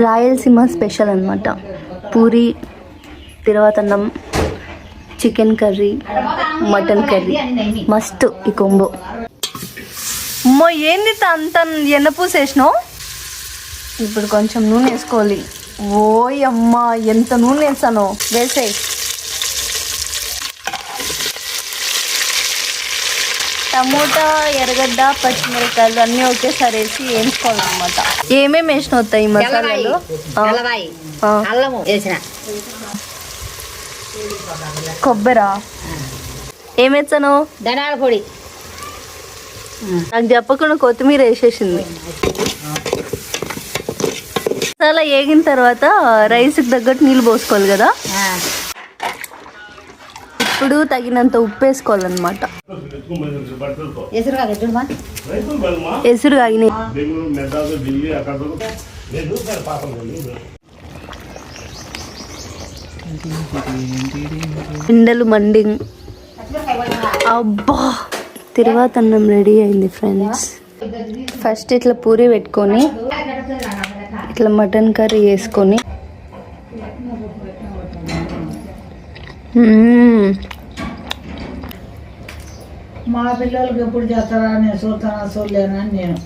Rayalaseema special అన్నమాట. పూరి, తిరువాతన్నం, chicken curry, mutton curry, మస్తు ఈ కొంబో. అమ్మో ఏంది అంత ఎన్నపూస వేసినావు? ఇప్పుడు కొంచెం నూనె వేసుకోవాలి. ఓయ్ అమ్మా ఎంత నూనె వేసాను. వేసేయి. టమోటా, ఎర్రగడ్డ, పచ్చిమిరపకాయలు అన్నీ ఒకేసారి వేసి వేయించుకోవాలన్నమాట. ఏమేమి వేసిన వస్తాయి మసాలాలు? అల్లము వేసిన, కొబ్బరా. ఏం వేసాను? ధనియాల పొడి. నాకు చెప్పకుండా కొత్తిమీర వేసేసింది. మసాలా వేగిన తర్వాత రైస్కి తగ్గట్టు నీళ్ళు పోసుకోవాలి కదా. ఇప్పుడు తగినంత ఉప్పు వేసుకోవాలన్నమాట. ఎసురు కాగినాయి. ఎండలు మండింగ్. అబ్బా తిరువాతన్నం రెడీ అయింది ఫ్రెండ్స్. ఫస్ట్ ఇట్లా పూరి పెట్టుకొని ఇట్లా మటన్ కర్రీ వేసుకొని మా పిల్లలకి ఎప్పుడు చేస్తారా, నేను చూస్తానా చూడలేనా అని నేను